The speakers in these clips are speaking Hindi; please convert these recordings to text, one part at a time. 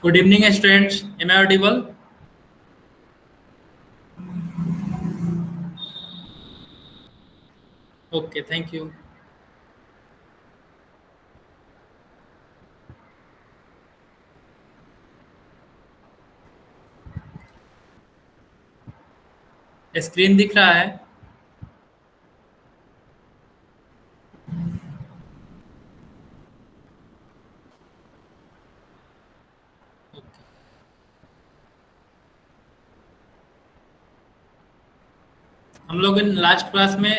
Good evening, students. Am I audible? Okay, thank you. Screen दिख रहा है? Okay. हम लोग इन लास्ट क्लास में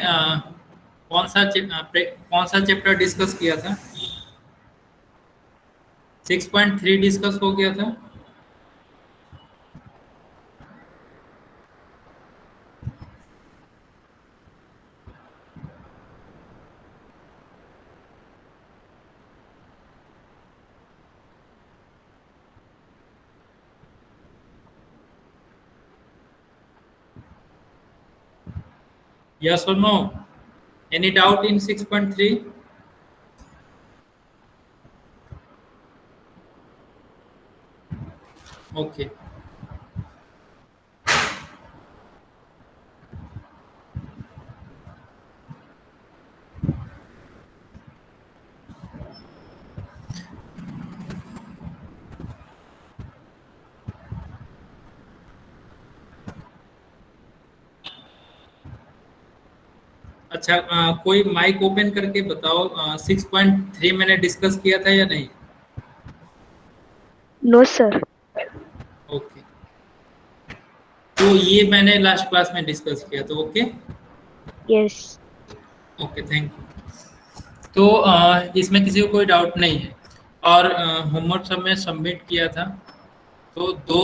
कौन सा चैप्टर डिस्कस किया था? 6.3 डिस्कस हो गया था। Yes or no? Any doubt in 6.3? Okay. अच्छा, कोई माइक ओपन करके बताओ, 6.3 मैंने डिस्कस किया था या नहीं? No sir. ओके, तो ये मैंने लास्ट क्लास में डिस्कस किया था। Okay yes. Okay, thank you. तो इसमें किसी को कोई डाउट नहीं है, और होमवर्क सब में सबमिट किया था। तो दो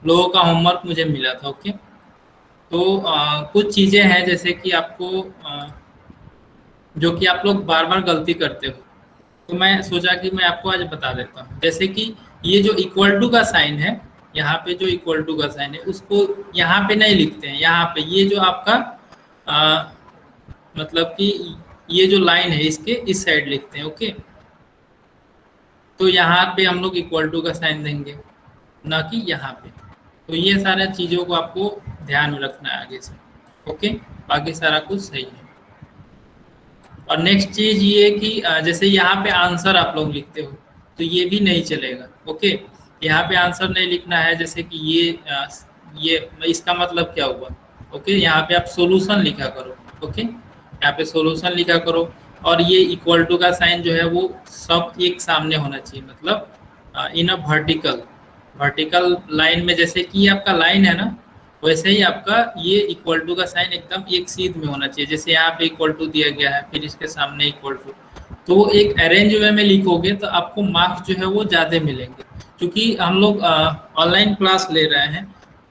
लोगों का होमवर्क मुझे मिला था। ओके, तो कुछ चीज़ें हैं जैसे कि आपको जो कि आप लोग बार बार गलती करते हो, तो मैं सोचा कि मैं आपको आज बता देता हूँ। जैसे कि ये जो इक्वल टू का साइन है, यहाँ पे जो इक्वल टू का साइन है उसको यहाँ पे नहीं लिखते हैं। यहाँ पे ये जो आपका अ, मतलब कि ये जो लाइन है इसके इस साइड लिखते हैं। ओके, तो यहाँ पे हम लोग इक्वल टू का साइन देंगे, ना कि यहाँ पे। तो ये सारे चीज़ों को आपको ध्यान में रखना है आगे से। ओके, बाकी सारा कुछ सही है। और नेक्स्ट चीज़ ये कि जैसे यहाँ पे आंसर आप लोग लिखते हो, तो ये भी नहीं चलेगा। ओके, यहाँ पे आंसर नहीं लिखना है। जैसे कि ये इसका मतलब क्या हुआ? ओके, यहाँ पे आप सॉल्यूशन लिखा करो। ओके, यहाँ पे सॉल्यूशन लिखा करो। और ये इक्वल टू का साइन जो है वो सब एक सामने होना चाहिए, मतलब इन अ वर्टिकल वर्टिकल लाइन में। जैसे कि ये आपका लाइन है ना, वैसे ही आपका ये इक्वल टू का साइन एकदम एक सीध में होना चाहिए। जैसे यहाँ पे इक्वल टू दिया गया है, फिर इसके सामने इक्वल टू, तो एक अरेंज वे में लिखोगे तो आपको मार्क्स जो है वो ज़्यादा मिलेंगे। क्योंकि हम लोग ऑनलाइन क्लास ले रहे हैं,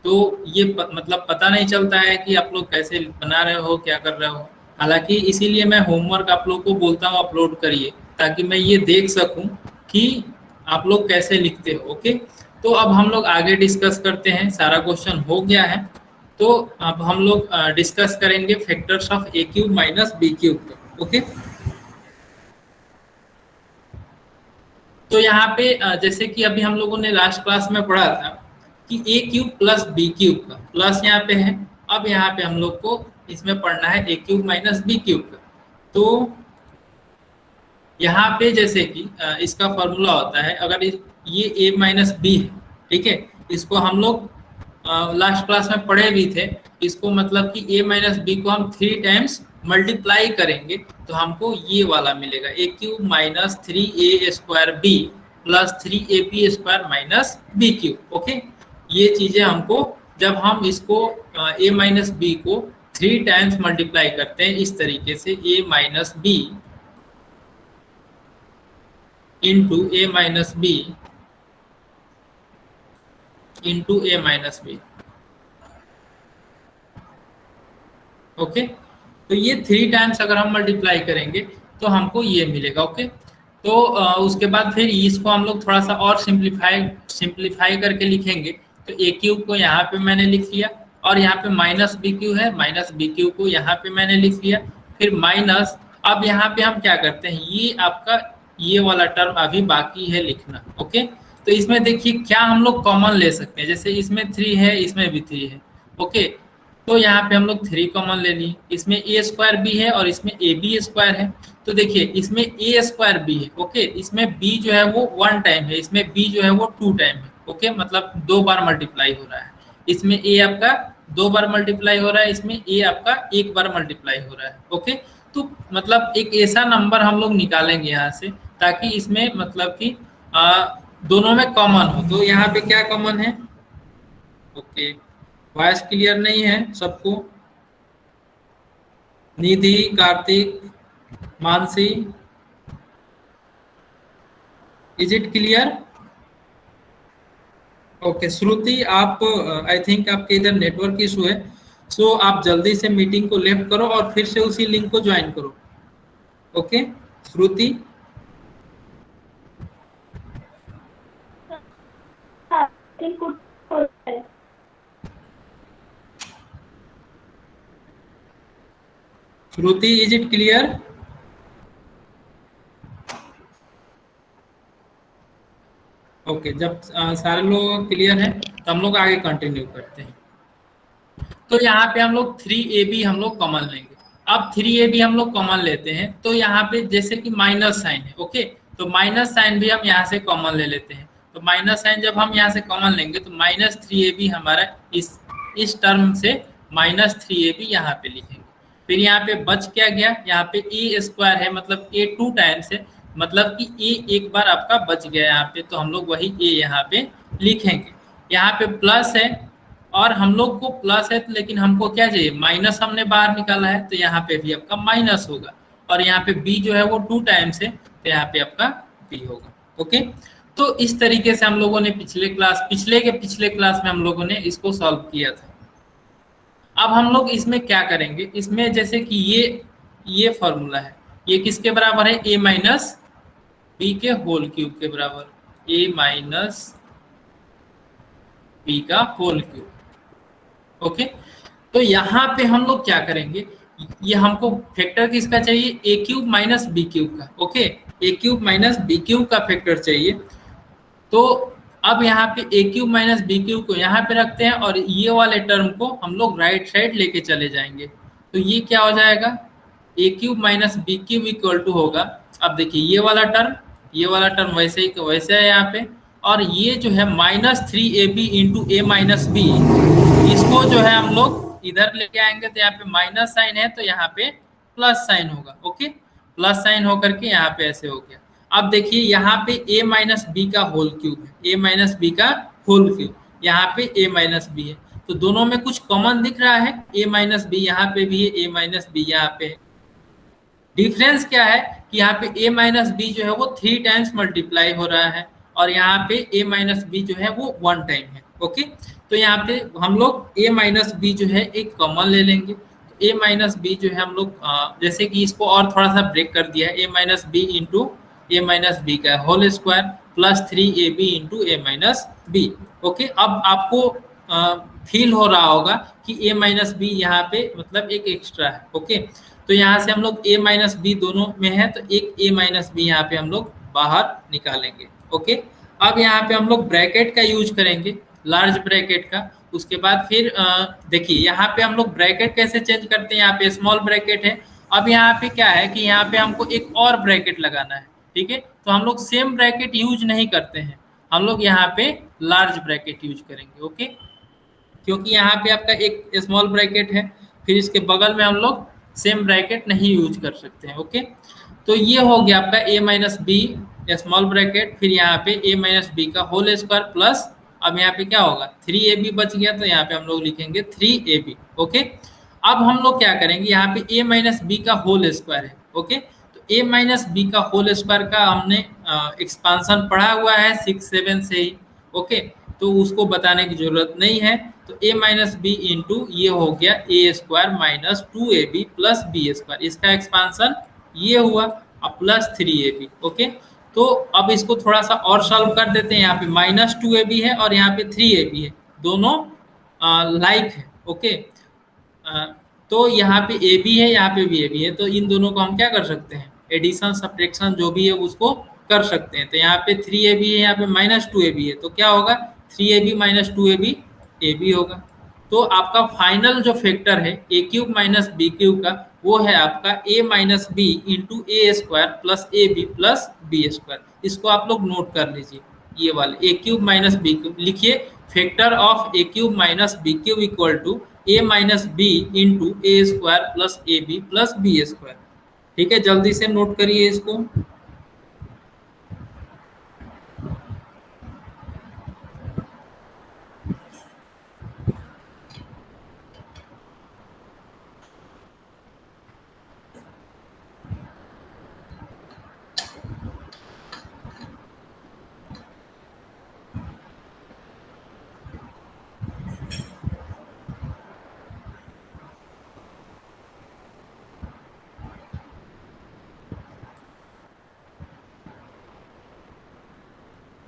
तो ये मतलब पता नहीं चलता है कि आप लोग कैसे बना रहे हो, क्या कर रहे हो। हालांकि इसीलिए मैं होमवर्क आप लोग को बोलता हूँ अपलोड करिए, ताकि मैं ये देख सकूँ कि आप लोग कैसे लिखते हो। ओके, तो अब हम लोग आगे डिस्कस करते हैं। सारा क्वेश्चन हो गया है, तो अब हम लोग डिस्कस करेंगे factors of A cube minus B cube. Okay, तो यहाँ पे जैसे कि अभी हम लोगों ने लास्ट क्लास में पढ़ा था कि ए क्यूब प्लस बी क्यूब का प्लस यहाँ पे है। अब यहाँ पे हम लोग को इसमें पढ़ना है A cube minus B cube का। तो यहाँ पे जैसे कि इसका फॉर्मूला होता है, अगर ये ए माइनस बी है, ठीक है, इसको हम लोग लास्ट क्लास में पढ़े भी थे। इसको मतलब कि ए माइनस बी को हम 3 टाइम्स मल्टीप्लाई करेंगे तो हमको ये वाला मिलेगा, a cube minus 3a² b plus 3ab square minus B cube. Okay, ये चीज़ें हमको, जब हम इसको ए माइनस बी को 3 टाइम्स मल्टीप्लाई करते हैं इस तरीके से, ए minus B into a minus B into a minus b. Okay, तो ये 3 टाइम्स अगर हम मल्टीप्लाई करेंगे तो हमको ये मिलेगा। ओके, तो उसके बाद फिर इसको हम लोग थोड़ा सा और सिंप्लीफाई करके लिखेंगे। तो ए क्यूब को यहाँ पे मैंने लिख लिया, और यहाँ पे माइनस बी क्यू है, माइनस बी क्यू को यहाँ पे मैंने लिख लिया, फिर माइनस। अब यहाँ पे हम क्या करते हैं, ये आपका ये वाला टर्म अभी बाकी है लिखना। ओके, तो इसमें देखिए क्या हम लोग कॉमन ले सकते हैं, जैसे इसमें 3 है, इसमें भी 3 है। ओके, तो यहाँ पे हम लोग 3 कॉमन ले लिए, इसमें ए स्क्वायर बी है और इसमें ए बी स्क्वायर है। तो देखिए इसमें ए स्क्वायर बी है, ओके, इसमें बी जो है वो 1 टाइम है, इसमें बी जो है वो 2 टाइम है। ओके, मतलब 2 बार मल्टीप्लाई हो रहा है। इसमें ए आपका 2 बार मल्टीप्लाई हो रहा है, इसमें ए आपका 1 बार मल्टीप्लाई हो रहा है। ओके, तो मतलब एक ऐसा नंबर हम लोग निकालेंगे यहाँ से, ताकि इसमें मतलब कि दोनों में कॉमन हो। तो यहाँ पे क्या कॉमन है? ओके, वॉइस क्लियर नहीं है सबको? Nidhi, Kartik, Mansi, is it clear? Okay, Shruti, आप आई थिंक आपके इधर नेटवर्क इशू है, सो आप जल्दी से मीटिंग को लेफ्ट करो और फिर से उसी लिंक को ज्वाइन करो। Okay, Shruti, Shruti, is it clear? Okay, जब सारे लोग क्लियर हैं तो हम लोग आगे कंटिन्यू करते हैं। तो यहाँ पे हम लोग 3ab हम लोग कॉमन लेंगे। अब 3ab हम लोग कॉमन लेते हैं तो यहाँ पे जैसे कि माइनस साइन है, ओके, तो माइनस साइन भी हम यहाँ से कॉमन ले लेते हैं। तो माइनस साइन जब हम यहाँ से कॉमन लेंगे तो माइनस 3ab हमारा इस टर्म से माइनस 3ab यहाँ पे लिखेंगे। फिर यहाँ पे बच क्या गया? यहाँ पे ए स्क्वायर है, मतलब ए 2 टाइम्स है, मतलब कि ए एक बार आपका बच गया यहाँ पे, तो हम लोग वही ए यहाँ पे लिखेंगे। यहाँ पे प्लस है और हम लोग को प्लस है, लेकिन हमको क्या चाहिए? माइनस हमने बाहर निकाला है, तो यहाँ पे भी आपका माइनस होगा। और यहाँ पे b जो है वो 2 टाइम्स है, तो यहाँ पे आपका b होगा। ओके, तो इस तरीके से हम लोगों ने पिछले क्लास में हम लोगों ने इसको सॉल्व किया था। अब हम लोग इसमें क्या करेंगे? इसमें जैसे कि ये फॉर्मूला है, ये किसके बराबर है? a माइनस बी के होल क्यूब के बराबर, a माइनस बी का होल क्यूब। ओके, तो यहाँ पे हम लोग क्या करेंगे? ये हमको फैक्टर किसका चाहिए? ए क्यूब माइनस बी क्यूब का। ओके, ए क्यूब माइनस बी क्यूब का फैक्टर चाहिए। तो अब यहाँ पे ए क्यूब माइनस बी क्यूब को यहाँ पे रखते हैं और ये वाले टर्म को हम लोग राइट साइड लेके चले जाएंगे। तो ये क्या हो जाएगा? A cube minus B cube equal to होगा, अब देखिए ये वाला टर्म वैसे ही वैसे है यहाँ पे, और ये जो है minus 3ab into a minus B, इसको जो है हम लोग इधर लेके आएंगे, तो यहाँ पे माइनस साइन है तो यहाँ पे प्लस साइन होगा। ओके, प्लस साइन होकर के यहाँ पे ऐसे हो गया। अब देखिए यहाँ पे a माइनस बी का होल क्यूब है, a माइनस बी का होल क्यूब, यहाँ पे a माइनस बी है, तो दोनों में कुछ कॉमन दिख रहा है, a माइनस बी यहाँ पे भी है, a माइनस बी यहाँ पे है। डिफरेंस क्या है कि यहाँ पे a माइनस बी जो है वो 3 टाइम्स मल्टीप्लाई हो रहा है और यहाँ पे a माइनस बी जो है वो 1 टाइम है। ओके, तो यहाँ पे हम लोग a माइनस बी जो है एक कॉमन ले लेंगे। a माइनस बी जो है हम लोग जैसे कि इसको और थोड़ा सा ब्रेक कर दिया है, a minus B into a minus B का whole square plus 3ab into a minus b. Okay, अब आपको फील हो रहा होगा कि a माइनस बी यहाँ पे मतलब एक एक्स्ट्रा है। ओके, तो यहाँ से हम लोग a माइनस बी दोनों में है, तो एक a माइनस बी यहाँ पे हम लोग बाहर निकालेंगे। ओके, अब यहाँ पे हम लोग ब्रैकेट का यूज करेंगे, लार्ज ब्रैकेट का। उसके बाद फिर देखिए यहाँ पे हम लोग ब्रैकेट कैसे चेंज करते हैं, यहाँ पे स्मॉल ब्रैकेट है। अब यहाँ पे क्या है कि यहाँ पे हमको एक और ब्रैकेट लगाना है, ठीक है, तो हम लोग सेम ब्रैकेट यूज नहीं करते हैं, हम लोग यहाँ पे लार्ज ब्रैकेट यूज करेंगे। ओके, क्योंकि यहाँ पे आपका एक स्मॉल ब्रैकेट है, फिर इसके बगल में हम लोग सेम ब्रैकेट नहीं यूज कर सकते हैं। ओके, तो ये हो गया आपका a minus B small bracket, फिर यहाँ पे a माइनस बी का होल स्क्वायर प्लस, अब यहाँ पे क्या होगा? 3ab बच गया, तो यहाँ पे हम लोग लिखेंगे 3ab। ओके, अब हम लोग क्या करेंगे? यहाँ पे a माइनस बी का होल स्क्वायर है। ओके, तो a माइनस बी का होल स्क्वायर का हमने एक्सपांसन पढ़ा हुआ है 6-7 से ही। ओके, तो उसको बताने की जरूरत नहीं है। तो a माइनस बी इंटू ये हो गया a square minus 2ab plus B square, इसका एक्सपांसन ये हुआ, अब प्लस 3ab। ओके, तो अब इसको थोड़ा सा और सॉल्व कर देते हैं। यहाँ पे माइनस 2ab है और यहाँ पे 3ab है, दोनों लाइक है। ओके, तो यहाँ पे ab है, यहाँ पे भी ab है, तो इन दोनों को हम क्या कर सकते हैं? एडिशन सब्ट्रैक्शन जो भी है उसको कर सकते हैं। तो यहाँ पे 3ab है, यहाँ पे -2ab है, तो क्या होगा 3ab - 2ab ab होगा। तो आपका फाइनल जो फैक्टर है A cube minus B cube का, वो है आपका a minus B into A square plus A B plus B square. इसको आप लोग नोट कर लीजिए, ये वाले A cube minus B cube लिखिए। Factor of A cube minus B cube equal to a minus B into A square plus A B plus B square. ठीक है, जल्दी से नोट करिए इसको।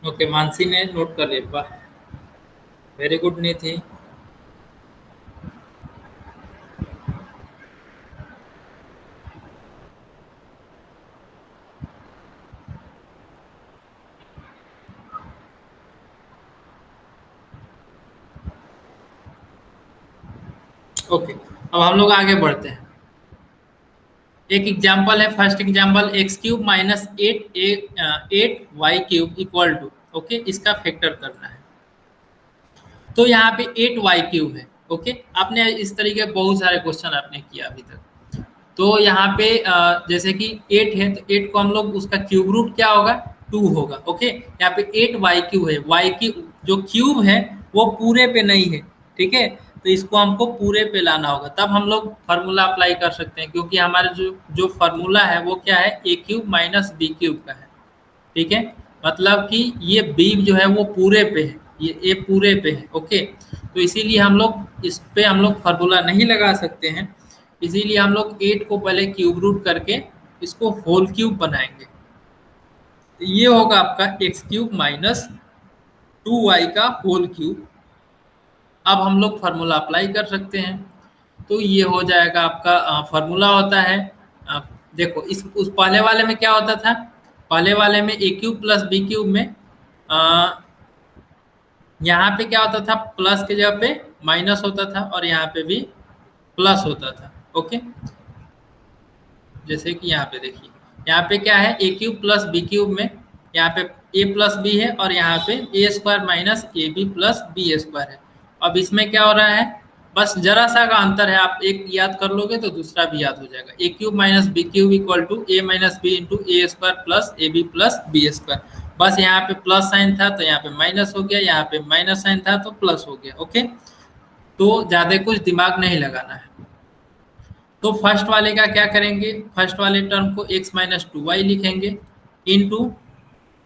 ओके, मानसी ने नोट कर लिया, वाह, वेरी गुड निधि। ओके, अब हम लोग आगे बढ़ते हैं। एक एग्जाम्पल है, first example x cube minus 8 y cube equal to, okay, इसका फैक्टर करना है। तो यहाँ पे 8 वाई क्यूब है। ओके, आपने इस तरीके के बहुत सारे क्वेश्चन आपने किया अभी तक। तो यहाँ पे जैसे कि 8 है, तो 8 को हम लोग उसका क्यूब रूट क्या होगा 2 होगा। ओके, यहाँ पे 8 वाई क्यूब है, वाई की जो क्यूब है वो पूरे पे नहीं है। ठीक है, तो इसको हमको पूरे पे लाना होगा, तब हम लोग फार्मूला अप्लाई कर सकते हैं, क्योंकि हमारे जो जो फार्मूला है वो क्या है A cube minus B cube का है। ठीक है, मतलब कि ये बी जो है वो पूरे पे है, ये ए पूरे पे है। ओके, तो इसीलिए हम लोग इस पे हम लोग फार्मूला नहीं लगा सकते हैं, इसीलिए हम लोग 8 को पहले क्यूब रूट करके इसको होल क्यूब बनाएंगे। ये होगा आपका एक्स क्यूब माइनस 2 वाई का होल क्यूब। अब हम लोग फार्मूला अप्लाई कर सकते हैं, तो ये हो जाएगा आपका फार्मूला होता है, अ, देखो इस उस पहले वाले में क्या होता था, पहले वाले में ए क्यूब प्लस बी क्यूब में यहाँ पे क्या होता था, प्लस के जगह पे माइनस होता था और यहाँ पे भी प्लस होता था। ओके, जैसे कि यहाँ पे देखिए, यहाँ पे क्या है A cube plus B cube में यहाँ पे ए प्लस बी है और यहाँ पे a square minus a B plus B square है। अब इसमें क्या हो रहा है, बस जरा सा का अंतर है, आप एक याद कर लोगे तो दूसरा भी याद हो जाएगा। A cube minus B cube equal to a minus B into A square plus A B plus B square. बस यहाँ पे प्लस साइन था तो यहाँ पे माइनस हो गया, यहाँ पे माइनस साइन था तो प्लस हो गया। ओके, तो ज्यादा कुछ दिमाग नहीं लगाना है। तो फर्स्ट वाले का क्या करेंगे, फर्स्ट वाले टर्म को x माइनस 2y लिखेंगे into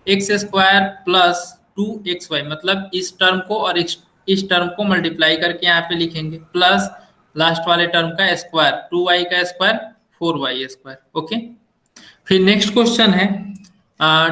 x square plus 2xy, मतलब इस टर्म को और इस टर्म को मल्टीप्लाई करके यहाँ पे लिखेंगे, प्लस लास्ट वाले टर्म का स्क्वायर 2y का स्क्वायर 4y स्क्वायर। ओके, फिर नेक्स्ट क्वेश्चन है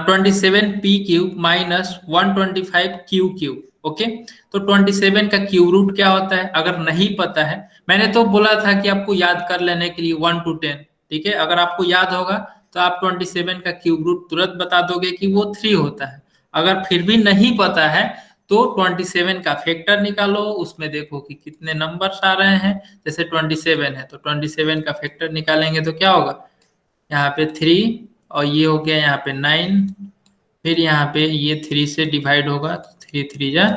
27p³ माइनस 125q³। ओके, तो 27 का क्यूब रूट क्या होता है, अगर नहीं पता है, मैंने तो बोला था कि आपको याद कर लेने के लिए 1 to 10। ठीक है, अगर आपको याद होगा तो आप 27 का क्यूब रूट तुरंत बता दोगे कि वो 3 होता है। अगर फिर भी नहीं पता है तो 27 का फैक्टर निकालो, उसमें देखो कि कितने नंबर्स आ रहे हैं। जैसे 27 है तो 27 का फैक्टर निकालेंगे तो क्या होगा, यहाँ पे 3 और ये हो गया यहाँ पे 9, फिर यहाँ पे ये 3 से डिवाइड होगा तो 3 3 जा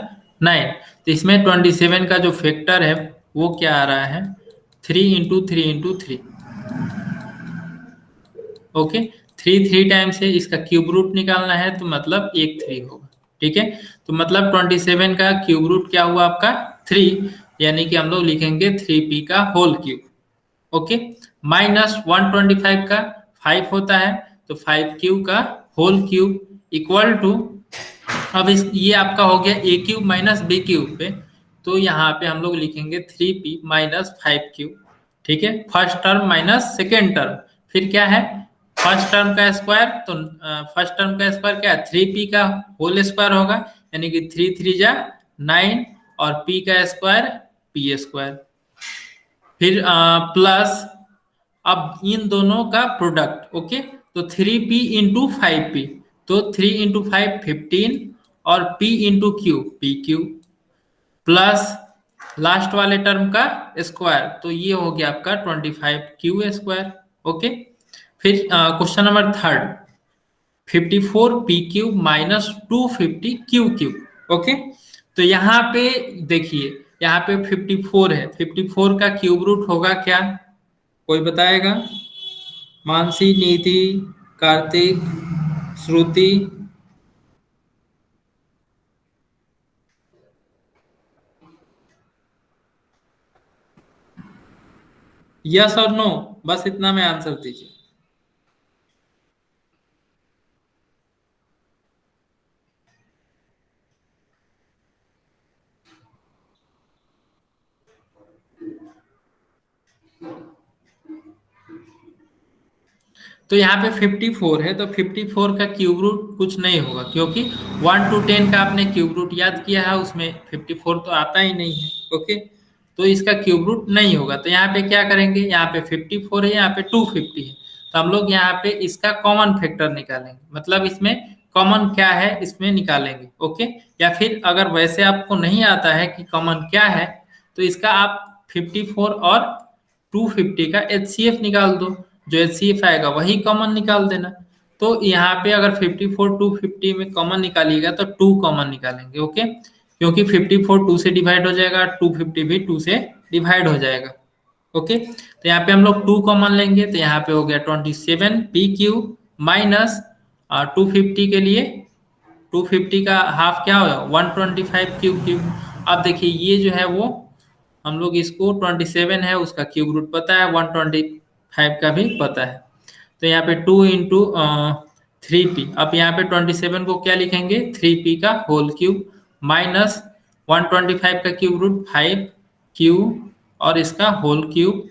9। तो इसमें 27 का जो फैक्टर है वो क्या आ रहा है 3 इंटू 3 इंटू 3। ओके, 3 टाइम्स है, इसका क्यूब रूट निकालना है तो मतलब 1 3 होगा। ठीक है, तो मतलब 27 का क्यूब रूट क्या हुआ आपका 3, यानी कि हम लोग लिखेंगे 3p का होल क्यूब। ओके, माइनस 125 का 5 होता है तो 5q का होल क्यूब इक्वल टू, अब इस ये आपका हो गया ए क्यूब माइनस बी क्यूब पे, तो यहाँ पे हम लोग लिखेंगे 3p माइनस 5q। ठीक है, first term minus second term, फिर क्या है फर्स्ट टर्म का स्क्वायर, तो फर्स्ट टर्म का स्क्वायर क्या है 3p का होल स्क्वायर होगा, यानी कि 3 3 जा 9 और p का स्क्वायर p स्क्वायर, फिर प्लस अब इन दोनों का प्रोडक्ट। ओके, तो 3p इंटू 5p, तो 3 × 5 15 और p into Q P Q plus last वाले टर्म का स्क्वायर, तो ये हो गया आपका 25 क्यू स्क्वायर। ओके, फिर question number third, 54 p³ minus 250 Q. Okay, तो यहाँ पे देखिए, यहाँ पे 54 है, 54 का क्यूब रूट होगा क्या, कोई बताएगा? मानसी, नीति, कार्तिक, श्रुति। यस और नो, बस इतना में आंसर दीजिए। तो यहाँ पे 54 है, तो 54 का क्यूब रूट कुछ नहीं होगा, क्योंकि 1 to 10 का आपने क्यूब रूट याद किया है, उसमें 54 तो आता ही नहीं है। ओके, तो इसका क्यूब रूट नहीं होगा। तो यहाँ पे क्या करेंगे, यहाँ पे 54 है, यहाँ पे 250 है, तो हम लोग यहाँ पे इसका कॉमन फैक्टर निकालेंगे, मतलब इसमें कॉमन क्या है इसमें निकालेंगे। ओके, या फिर अगर वैसे आपको नहीं आता है कि कॉमन क्या है, तो इसका आप 54 और 250 का HCF निकाल दो, जो HCF आएगा वही कॉमन निकाल देना। तो यहाँ पे अगर 54 250 में कॉमन निकालिएगा तो 2 कॉमन निकालेंगे। ओके, क्योंकि 54 2 से डिवाइड हो जाएगा, 250 भी 2 से डिवाइड हो जाएगा। ओके, तो यहाँ पे हम लोग 2 कॉमन लेंगे, तो यहाँ पे हो गया 27 p³ माइनस 250 के लिए 250 का हाफ क्या होगा 125 क्यू। अब देखिए ये जो है वो हम लोग इसको 27 है उसका क्यूब रूट पता है, 125 का भी पता है, तो यहाँ पे 2 इंटू 3p। अब यहाँ पे 27 को क्या लिखेंगे 3p का होल क्यूब माइनस 125 का क्यूब रूट 5q और इसका होल क्यूब,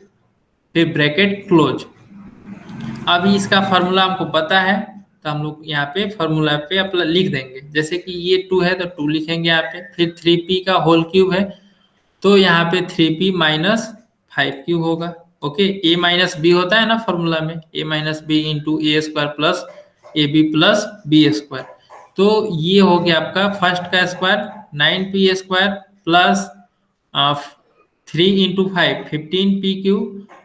फिर ब्रैकेट क्लोज। अभी इसका फॉर्मूला हमको पता है, तो हम लोग यहाँ पे फॉर्मूला पे अपना लिख देंगे, जैसे कि ये 2 है तो 2 लिखेंगे यहाँ पे, फिर 3p का होल क्यूब है, तो यहाँ पे 3p माइनस 5q होगा। ओके, a माइनस बी होता है ना फॉर्मूला में, a minus B into A square plus A B plus B square. तो ये हो गया आपका फर्स्ट का square 9p² plus 3 × 5 15p³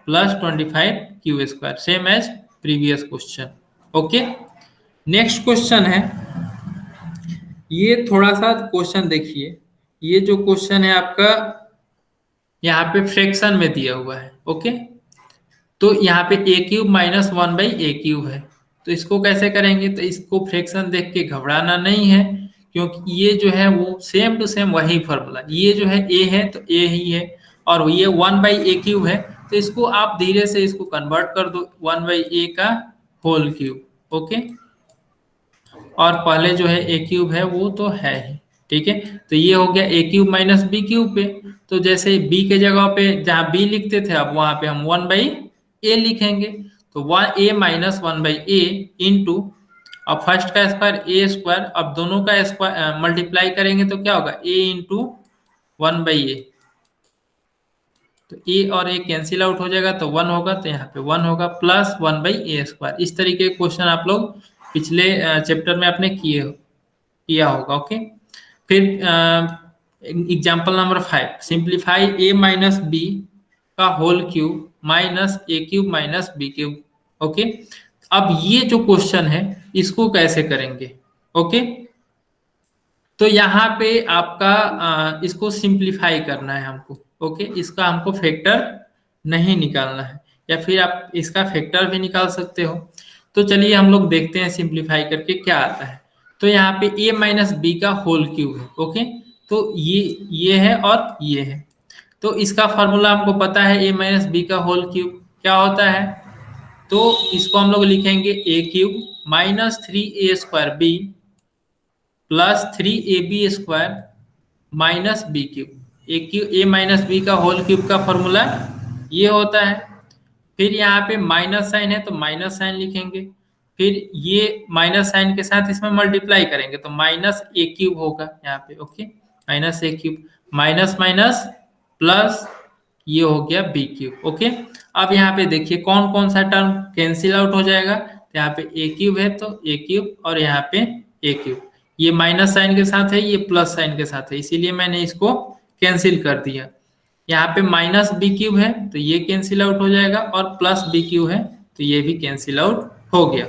plus 25q², same as previous question. Okay, next question है, ये थोड़ा सा क्वेश्चन देखिए, ये जो क्वेश्चन है आपका यहाँ पे फ्रैक्शन में दिया हुआ है। ओके, तो यहाँ पे a³ माइनस 1/a³ है, तो इसको कैसे करेंगे, तो इसको फ्रैक्शन देख के घबराना नहीं है, क्योंकि ये जो है वो सेम टू सेम वही फॉर्मूला, ये जो है a है तो a ही है, और ये 1/a³ है, तो इसको आप धीरे से इसको कन्वर्ट कर दो 1/a का होल क्यूब। ओके, और पहले जो है a³ है वो तो है ही, ठीक है, तो ये हो गया a³ माइनस b³ पे, तो जैसे b के जगह पे जहाँ b लिखते थे अब वहां पे हम 1/a लिखेंगे, तो 1a माइनस 1/a इंटू, अब फर्स्ट का स्क्वायर a², अब दोनों का स्क्वायर मल्टीप्लाई करेंगे तो क्या होगा a इंटू 1/a, तो a और a कैंसिल आउट हो जाएगा तो 1 होगा, तो यहाँ पे 1 होगा प्लस 1/a²। इस तरीके के क्वेश्चन आप लोग पिछले चैप्टर में आपने किया होगा। ओके, फिर example number 5, simplify a minus B का whole cube minus a³ minus b³। Okay, अब ये जो क्वेश्चन है इसको कैसे करेंगे। ओके, तो यहाँ पे आपका इसको सिंप्लीफाई करना है हमको। ओके, इसका हमको फैक्टर नहीं निकालना है, या फिर आप इसका फैक्टर भी निकाल सकते हो। तो चलिए हम लोग देखते हैं सिंप्लीफाई करके क्या आता है। तो यहाँ पे a माइनस बी का होल क्यूब है। ओके, तो ये है और ये है, तो इसका फॉर्मूला हमको पता है a माइनस बी का होल क्यूब क्या होता है, तो इसको हम लोग लिखेंगे a³ minus 3a² b plus 3ab² minus b³। ए माइनस बी का होल क्यूब का फॉर्मूला ये होता है, फिर यहाँ पे माइनस साइन है तो माइनस साइन लिखेंगे, फिर ये माइनस साइन के साथ इसमें मल्टीप्लाई करेंगे तो माइनस a³ होगा यहाँ पे। Okay, minus a³ minus minus plus ये हो गया b³। ओके, अब यहाँ पे देखिए कौन कौन सा टर्म कैंसिल आउट हो जाएगा, तो यहाँ पे ए क्यूब है तो ए क्यूब, और यहाँ पे ए क्यूब। ये माइनस साइन के साथ है, ये प्लस साइन के साथ है, इसीलिए मैंने इसको कैंसिल कर दिया। यहाँ पे माइनस बी क्यूब है तो ये कैंसिल आउट हो जाएगा, और प्लस बी क्यूब है तो ये भी कैंसिल आउट हो गया।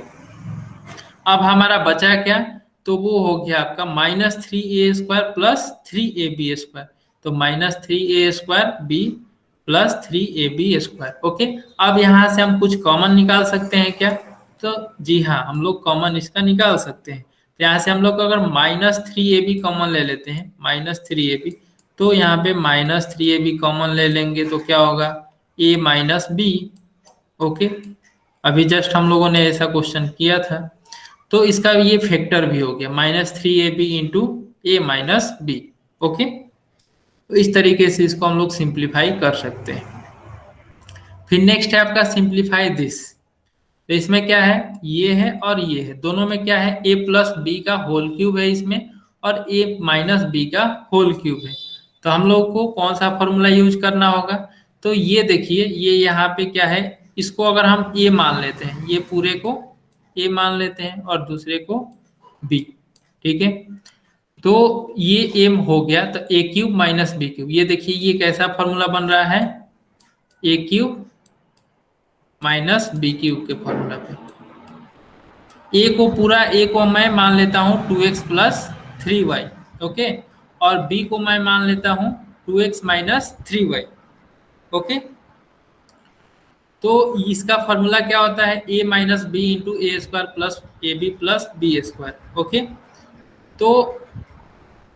अब हमारा बचा क्या, तो वो हो गया आपका -3a² प्लस 3ab²। तो -3a²b प्लस 3ab²। ओके, अब यहाँ से हम कुछ कॉमन निकाल सकते हैं क्या, तो जी हाँ, हम लोग कॉमन इसका निकाल सकते हैं। तो यहाँ से हम लोग अगर -3ab कॉमन ले लेते हैं, -3ab, तो यहाँ पे -3ab कॉमन ले लेंगे तो क्या होगा, a माइनस बी। ओके, अभी जस्ट हम लोगों ने ऐसा क्वेश्चन किया था, तो इसका ये फैक्टर भी हो गया -3ab into a minus b. Okay, तो इस तरीके से इसको हम लोग सिंप्लीफाई कर सकते हैं। फिर नेक्स्ट है आपका सिंप्लीफाई दिस। तो इसमें क्या है, ये है और ये है, दोनों में क्या है, a प्लस बी का होल क्यूब है इसमें, और a माइनस बी का होल क्यूब है। तो हम लोग को कौन सा फॉर्मूला यूज करना होगा, तो ये देखिए, ये यहाँ पे क्या है, इसको अगर हम a मान लेते हैं, ये पूरे को a मान लेते हैं और दूसरे को b, ठीक है। तो ये m हो गया, तो a cube minus B cube, ये देखिए ये कैसा फॉर्मूला बन रहा है, a cube minus B cube के फॉर्मूला पे। ए को मैं मान लेता हूँ 2x प्लस 3y, ओके, और b को मैं मान लेता हूँ 2x माइनस 3y। ओके, तो इसका फॉर्मूला क्या होता है, a minus B into A square plus A B plus B square. Okay, तो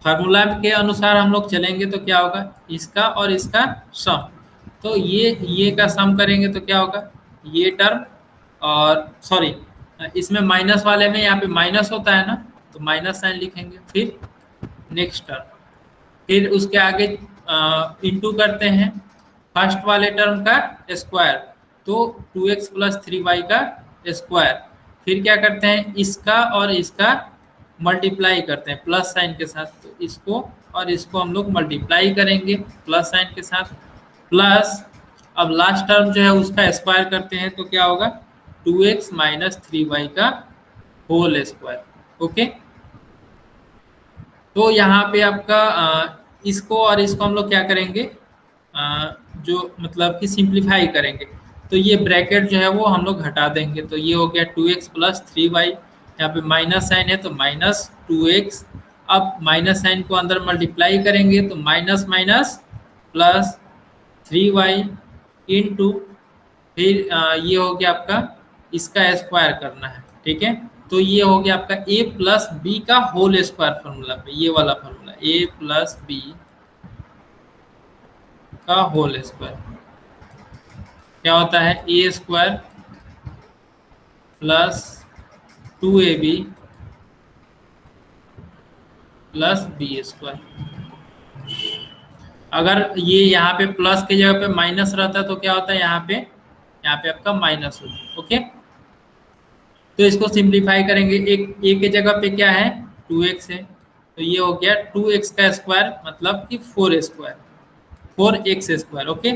फार्मूला के अनुसार हम लोग चलेंगे तो क्या होगा, इसका और इसका सम। तो ये का सम करेंगे तो क्या होगा, ये टर्म, और सॉरी, इसमें माइनस वाले में यहाँ पे माइनस होता है ना, तो माइनस साइन लिखेंगे। फिर नेक्स्ट टर्म, फिर उसके आगे इंटू करते हैं फर्स्ट वाले टर्म का स्क्वायर, तो 2x प्लस 3y का स्क्वायर। फिर क्या करते हैं, इसका और इसका मल्टीप्लाई करते हैं प्लस साइन के साथ, तो इसको और इसको हम लोग मल्टीप्लाई करेंगे प्लस साइन के साथ, प्लस अब लास्ट टर्म जो है उसका स्क्वायर करते हैं तो क्या होगा, 2x माइनस 3y का होल स्क्वायर। ओके, तो यहाँ पे आपका इसको और इसको हम लोग क्या करेंगे, जो मतलब कि सिंप्लीफाई करेंगे, तो ये ब्रैकेट जो है वो हम लोग हटा देंगे, तो ये हो गया 2x प्लस 3y, यहाँ पे माइनस साइन है तो माइनस 2x। अब माइनस साइन को अंदर मल्टीप्लाई करेंगे तो minus minus plus 3y into, फिर ये हो गया आपका, इसका स्क्वायर करना है, ठीक है। तो ये हो गया आपका a प्लस बी का होल स्क्वायर फॉर्मूला पे, ये वाला फॉर्मूला a प्लस बी का होल स्क्वायर क्या होता है, a square plus 2ab plus B square. अगर ये यहाँ पे प्लस की जगह पे माइनस रहता है तो क्या होता है, यहाँ पे आपका माइनस होता है। ओके, तो इसको सिंप्लीफाई करेंगे, एक ए के जगह पे क्या है, 2x है, तो ये हो गया 2x का स्क्वायर मतलब कि 4x square. Okay,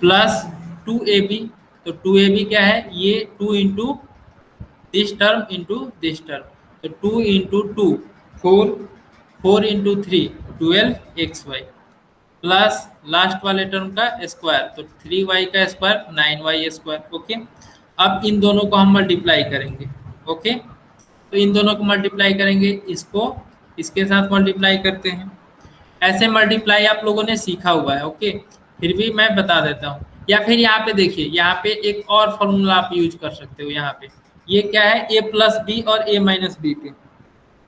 plus 2ab, तो 2ab क्या है, ये 2 into this term into this term, तो 2 into 2 4 into 3 12xy, plus last वाले टर्म का स्क्वायर, तो 3y का स्क्वायर 9y स्क्वायर। ओके, अब इन दोनों को हम मल्टीप्लाई करेंगे। ओके, तो इन दोनों को मल्टीप्लाई करेंगे, इसको इसके साथ मल्टीप्लाई करते हैं। ऐसे मल्टीप्लाई आप लोगों ने सीखा हुआ है। ओके, फिर भी मैं बता देता हूँ, या फिर यहाँ पे देखिए, यहाँ पे एक और फॉर्मूला आप यूज कर सकते हो। यहाँ पे ये क्या है, a प्लस बी और a माइनस बी पे।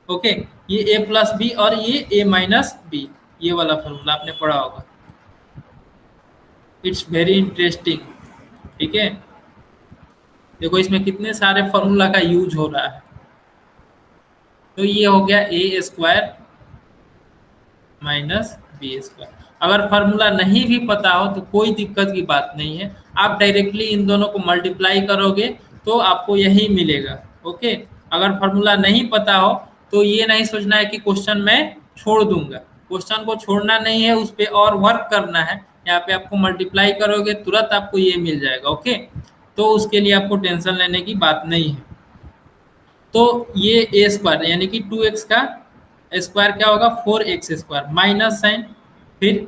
ओके, ये a प्लस बी और ये a माइनस बी, ये वाला फॉर्मूला आपने पढ़ा होगा, इट्स वेरी इंटरेस्टिंग। ठीक है, देखो इसमें कितने सारे फॉर्मूला का यूज हो रहा है। तो ये हो गया a square minus B square. अगर फार्मूला नहीं भी पता हो तो कोई दिक्कत की बात नहीं है, आप डायरेक्टली इन दोनों को मल्टीप्लाई करोगे तो आपको यही मिलेगा। ओके, अगर फार्मूला नहीं पता हो तो ये नहीं सोचना है कि क्वेश्चन मैं छोड़ दूंगा, क्वेश्चन को छोड़ना नहीं है, उस पर और वर्क करना है। यहाँ पे आपको मल्टीप्लाई करोगे तुरंत आपको ये मिल जाएगा। ओके, तो उसके लिए आपको टेंशन लेने की बात नहीं है। तो ये ए स्क्वायर यानी कि 2x का स्क्वायर क्या होगा 4x स्क्वायर माइनस साइन, फिर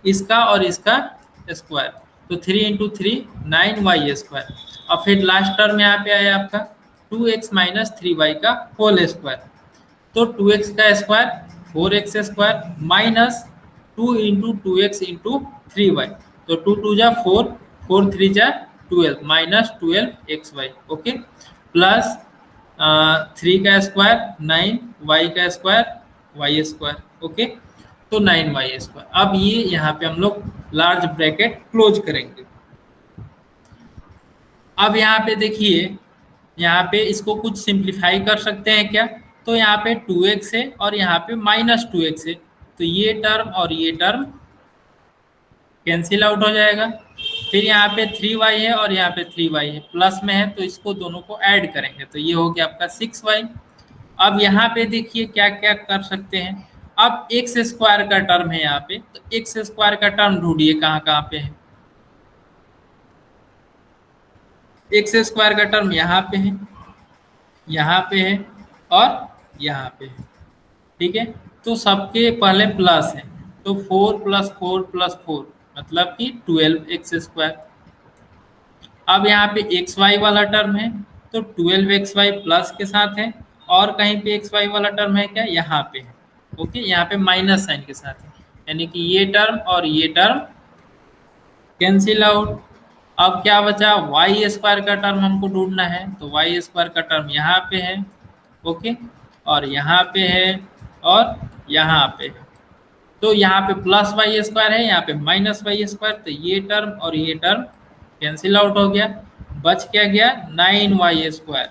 इसका और इसका स्क्वायर, तो 3 इंटू 3 9y स्क्वायर, और फिर लास्ट टर्म यहाँ पे आया आपका 2x माइनस 3y का होल स्क्वायर, तो 2x का square 4x square minus 2 into 2x into 3y, तो 2 टू जा 4, 4 थ्री जा 12 माइनस 12xy, ओके, प्लस 3 का स्क्वायर 9, y का स्क्वायर y स्क्वायर, ओके, तो 9y स्क्वायर। अब ये यहाँ पे हम लोग लार्ज ब्रैकेट क्लोज करेंगे। अब यहाँ पे देखिए, यहाँ पे इसको कुछ सिंप्लीफाई कर सकते हैं क्या, तो यहाँ पे 2x है और यहाँ पे माइनस 2x है, तो ये टर्म और ये टर्म कैंसिल आउट हो जाएगा। फिर यहाँ पे 3y है और यहाँ पे 3y है, प्लस में है तो इसको दोनों को ऐड करेंगे, तो ये हो गया आपका 6y। अब यहाँ पे देखिए क्या क्या कर सकते हैं। अब एक्स स्क्वायर का टर्म है यहाँ पे, तो एक्स स्क्वायर का टर्म ढूंढिए कहाँ कहाँ पे है। एक्स स्क्वायर का टर्म यहाँ पे है, यहाँ पे है और यहाँ पे है, ठीक है, तो सबके पहले प्लस है, तो 4 प्लस 4 प्लस 4 मतलब कि 12x स्क्वायर। अब यहाँ पे एक्स वाई वाला टर्म है, तो 12xy प्लस के साथ है, और कहीं पे एक्स वाई वाला टर्म है क्या, यहाँ पे है, ओके, यहाँ पे माइनस साइन के साथ है, यानी कि ये टर्म और ये टर्म कैंसिल आउट। अब क्या बचा, वाई स्क्वायर का टर्म हमको ढूंढना है, तो वाई स्क्वायर का टर्म यहाँ पे है, ओके, और यहाँ पे है और यहाँ पे है, तो यहाँ पे प्लस वाई स्क्वायर है, यहाँ पे माइनस वाई स्क्वायर, तो ये टर्म और ये टर्म कैंसिल आउट हो गया, बच क्या गया 9y स्क्वायर,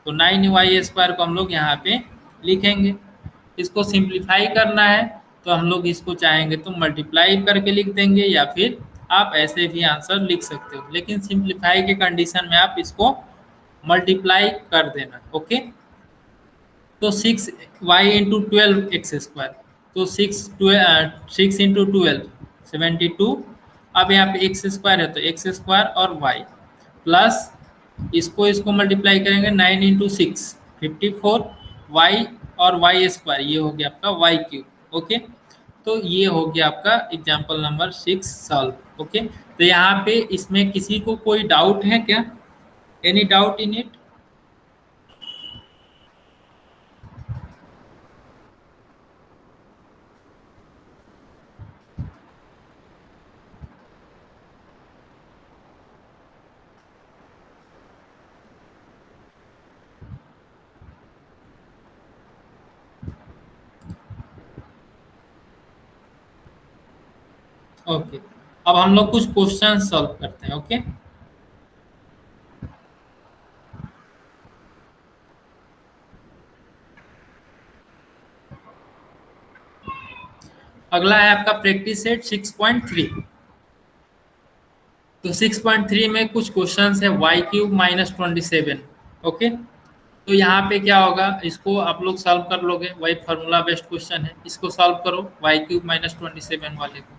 तो 9y स्क्वायर को हम लोग यहाँ पे लिखेंगे। इसको सिंप्लीफाई करना है तो हम लोग इसको चाहेंगे तो मल्टीप्लाई करके लिख देंगे, या फिर आप ऐसे भी आंसर लिख सकते हो, लेकिन सिंप्लीफाई के कंडीशन में आप इसको मल्टीप्लाई कर देना, ओके। तो 6y इंटू 12x स्क्वायर, तो 6 इंटू 12 72, अब यहाँ पे एक्स स्क्वायर है तो एक्स स्क्वायर और y प्लस इसको मल्टीप्लाई करेंगे 9 इंटू 6 54, y और y स्क्वायर ये हो गया आपका y क्यूब, ओके, तो ये हो गया आपका एग्जाम्पल नंबर 6 सॉल्व, ओके। तो यहाँ पे इसमें किसी को कोई डाउट है क्या, any doubt in it? Okay, अब हम लोग कुछ क्वेश्चन सॉल्व करते हैं, ओके। अगला है आपका प्रैक्टिस सेट 6.3। तो 6.3 में कुछ क्वेश्चंस है वाई क्यूब माइनस 27, ओके। तो यहाँ पे क्या होगा, इसको आप लोग सॉल्व कर लोगे, वही फार्मूला बेस्ड क्वेश्चन है, इसको सॉल्व करो वाई क्यूब माइनस 27 वाले को।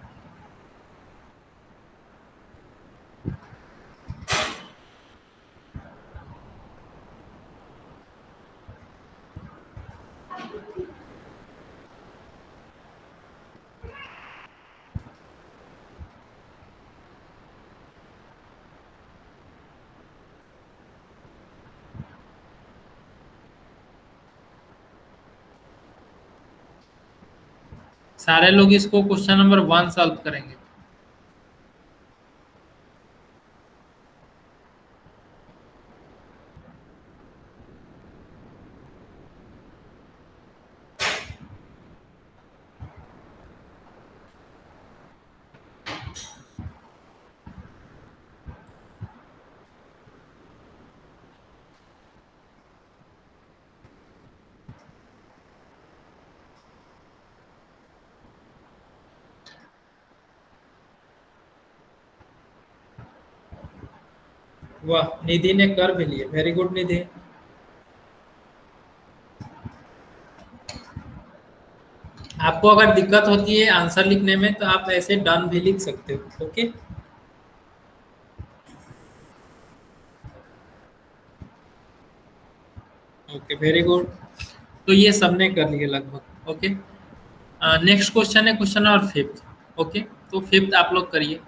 सारे लोग इसको क्वेश्चन नंबर 1 सॉल्व करेंगे। वाह, निधि ने कर भी लिए, वेरी गुड निधि। आपको अगर दिक्कत होती है आंसर लिखने में तो आप ऐसे डन भी लिख सकते हो, ओके। Okay, very good. तो ये सबने कर लिए लगभग। ओके, नेक्स्ट क्वेश्चन है क्वेश्चन नंबर फिफ्थ। ओके, तो फिफ्थ आप लोग करिए।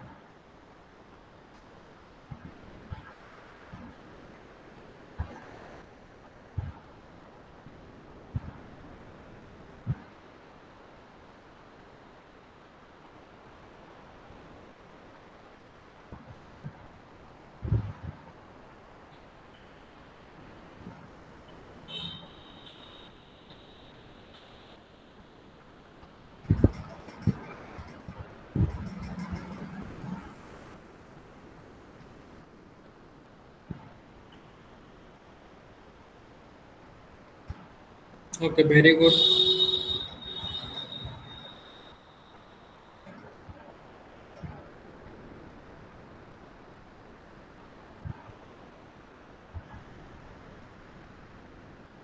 Okay, very good.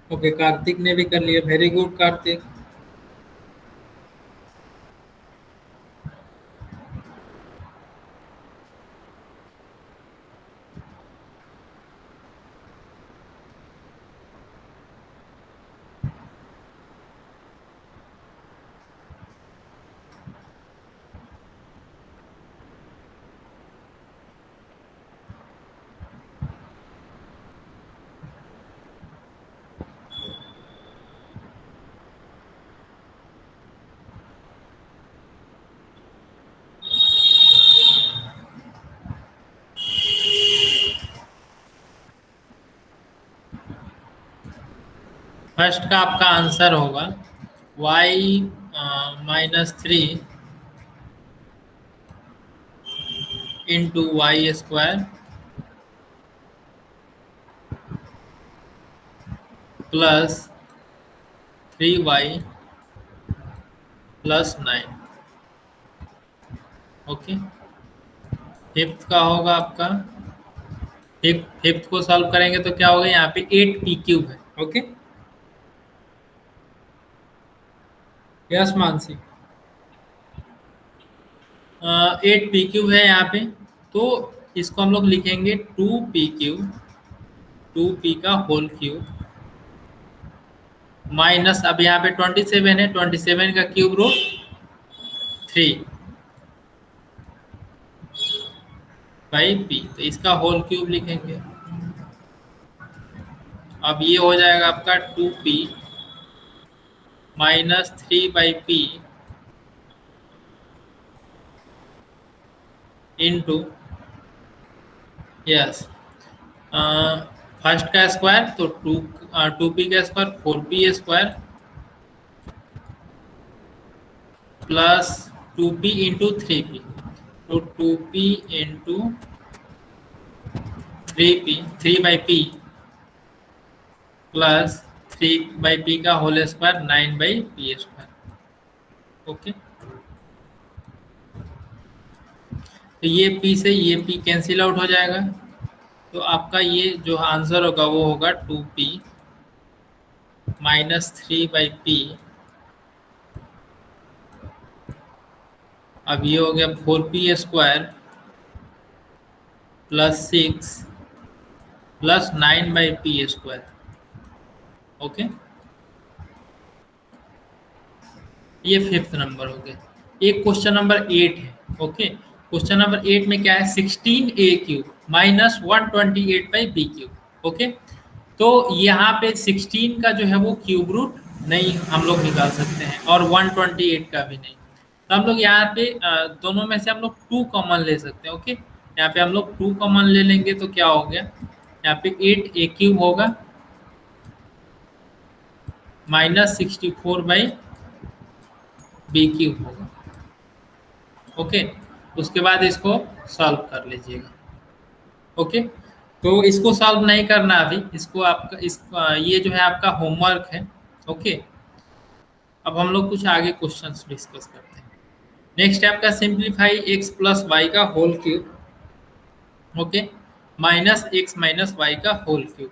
Okay, Kartik ने भी कर लिया, वेरी गुड कार्तिक। फर्स्ट का आपका आंसर होगा y -3 into y square plus 3y plus 9। Okay, fifth का होगा आपका, फिफ्थ को सॉल्व करेंगे तो क्या होगा, यहाँ पे 8p³ है। ओके, यस मानसी, 8p³ है यहाँ पे। तो इसको हम लोग लिखेंगे 2p³, 2p का होल क्यूब माइनस, अब यहाँ पे 27 है, 27 का क्यूब रूट 3 बाई पी, तो इसका होल क्यूब लिखेंगे। अब ये हो जाएगा आपका 2p minus 3/p into, yes, first का स्क्वायर तो 2p का square 4p² plus 2p into 3p, तो 2p into 3p, 3/p plus 3/p का होल स्क्वायर 9/p²। ओके, तो ये p से ये p कैंसिल आउट हो जाएगा, तो आपका ये जो आंसर होगा वो होगा 2p माइनस 3/p। अब ये हो गया 4p² plus 6 plus 9/p²। Okay, ये फिफ्थ नंबर हो गया। एक क्वेश्चन नंबर 8 है। ओके, क्वेश्चन नंबर 8 में क्या है, 16a³ माइनस 128/b³। ओके, तो यहाँ पे 16 का जो है वो क्यूब रूट नहीं हम लोग निकाल सकते हैं, और 128 का भी नहीं। तो हम लोग यहाँ पे दोनों में से हम लोग 2 कॉमन ले सकते हैं। ओके, यहाँ पे हम लोग 2 कॉमन ले लेंगे तो क्या हो गया, यहाँ पे 8a³ होगा माइनस 64/b³ होगा। ओके, उसके बाद इसको सॉल्व कर लीजिएगा। ओके, तो इसको सॉल्व नहीं करना अभी, इसको आपका ये जो है आपका होमवर्क है। ओके, अब हम लोग कुछ आगे क्वेश्चंस डिस्कस करते हैं। नेक्स्ट है आपका सिंप्लीफाई x प्लस वाई का whole cube. Okay, minus x minus y का होल क्यूब,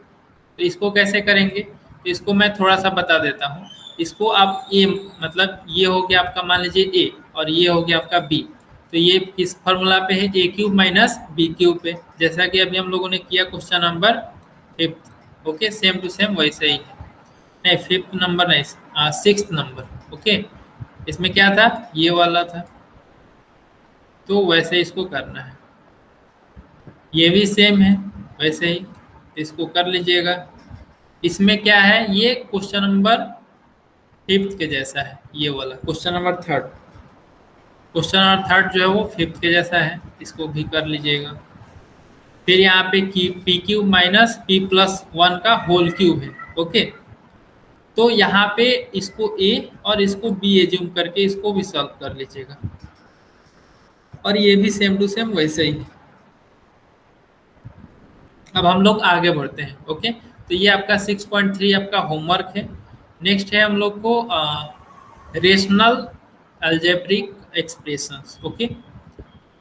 तो इसको कैसे करेंगे, तो इसको मैं थोड़ा सा बता देता हूँ। इसको आप ये, मतलब ये हो गया आपका, मान लीजिए a, और ये हो गया आपका b, तो ये किस फॉर्मूला पे है, a³ माइनस b³ पे, जैसा कि अभी हम लोगों ने किया question number 5। Okay, same to same वैसे ही है। नहीं, फिफ्थ नंबर नहीं, सिक्स्थ नंबर। ओके, इसमें क्या था, ये वाला था, तो वैसे इसको करना है। ये भी सेम है, वैसे ही इसको कर लीजिएगा। इसमें क्या है, ये क्वेश्चन नंबर फिफ्थ के जैसा है, ये वाला question number third. Question number third जो है वो फिफ्थ के जैसा है, इसको भी कर लीजिएगा। फिर यहाँ पे P cube minus P plus one का होल क्यूब है। ओके, तो यहाँ पे इसको ए और इसको बी एज्यूम करके इसको भी सॉल्व कर लीजिएगा, और ये भी सेम टू सेम वैसे ही। अब हम लोग आगे बढ़ते हैं। ओके, तो ये आपका 6.3 आपका होमवर्क है। नेक्स्ट है हम लोग को रेशनल अलजेब्रिक एक्सप्रेशंस। ओके,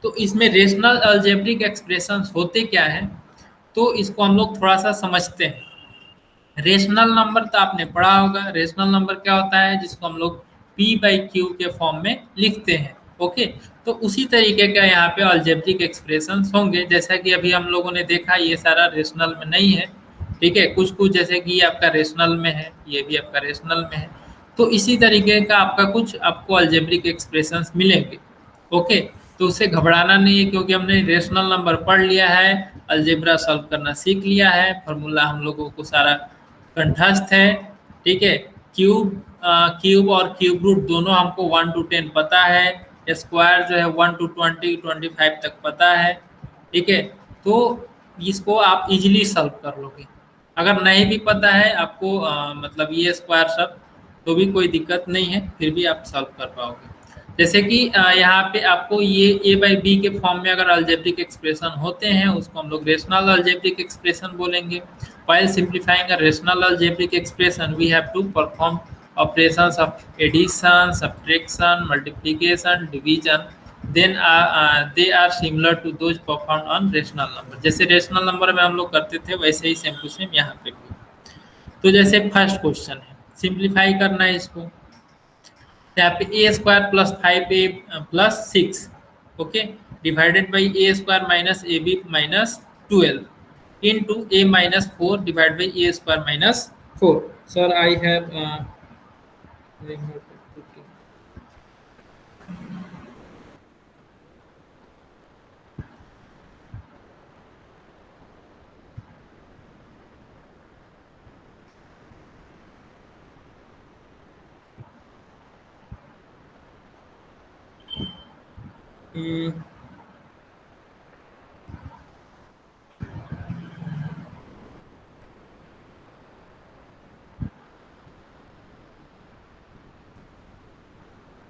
तो इसमें रेशनल अलजेब्रिक एक्सप्रेशंस होते क्या है, तो इसको हम लोग थोड़ा सा समझते हैं। रेशनल नंबर तो आपने पढ़ा होगा, रेशनल नंबर क्या होता है, जिसको हम लोग p बाई क्यू के फॉर्म में लिखते हैं। ओके, तो उसी तरीके का यहाँ पे अलजेब्रिक एक्सप्रेशंस होंगे, जैसा कि अभी हम लोगों ने देखा ये सारा रेशनल में नहीं है। ठीक है, कुछ कुछ जैसे कि ये आपका रेशनल में है, ये भी आपका रेशनल में है, तो इसी तरीके का आपका कुछ आपको अलजेब्रिक एक्सप्रेशंस मिलेंगे। ओके, तो उससे घबराना नहीं है, क्योंकि हमने रेशनल नंबर पढ़ लिया है, अलजेब्रा सॉल्व करना सीख लिया है, फॉर्मूला हम लोगों को सारा कंठस्थ है। ठीक है, क्यूब और क्यूब रूट दोनों हमको 1 to 10 पता है, स्क्वायर जो है 1 to 20 25 तक पता है। ठीक है, तो इसको आप इजीली सॉल्व कर लोगे। अगर नहीं भी पता है आपको मतलब ये स्क्वायर सब, तो भी कोई दिक्कत नहीं है, फिर भी आप सॉल्व कर पाओगे। जैसे कि यहाँ पे आपको ये ए बाई बी के फॉर्म में अगर अलजेब्रिक एक्सप्रेशन होते हैं, उसको हम लोग रेशनल अलजेब्रिक एक्सप्रेशन बोलेंगे। While simplifying a rational algebraic expression, we have to perform operations of addition, subtraction, multiplication, division. Then they are similar to those performed on rational number. जैसे rational number में हम लोग करते थे, वैसे ही सेम टू सेम यहाँ पे भी। तो जैसे फर्स्ट क्वेश्चन है, सिंप्लीफाई करना है इसको। यहाँ पे a square plus 5a plus 6, okay, divided by a square minus a b minus 12 into a minus 4 divided by a square minus 4. Sir, I have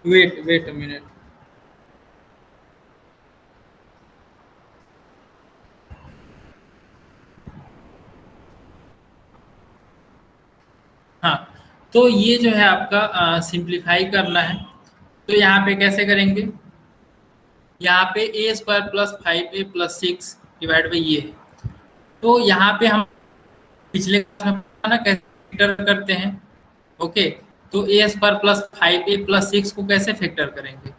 wait a minute. हाँ, तो ये जो है आपका सिंप्लीफाई करना है, तो यहाँ पे कैसे करेंगे, यहाँ पे a square plus 5a plus 6 divide by ये, तो यहाँ पे हम पिछले ना कैसे फैक्टर करते हैं। ओके, तो ए स्क्वायर प्लस 5a प्लस 6 को कैसे फैक्टर करेंगे,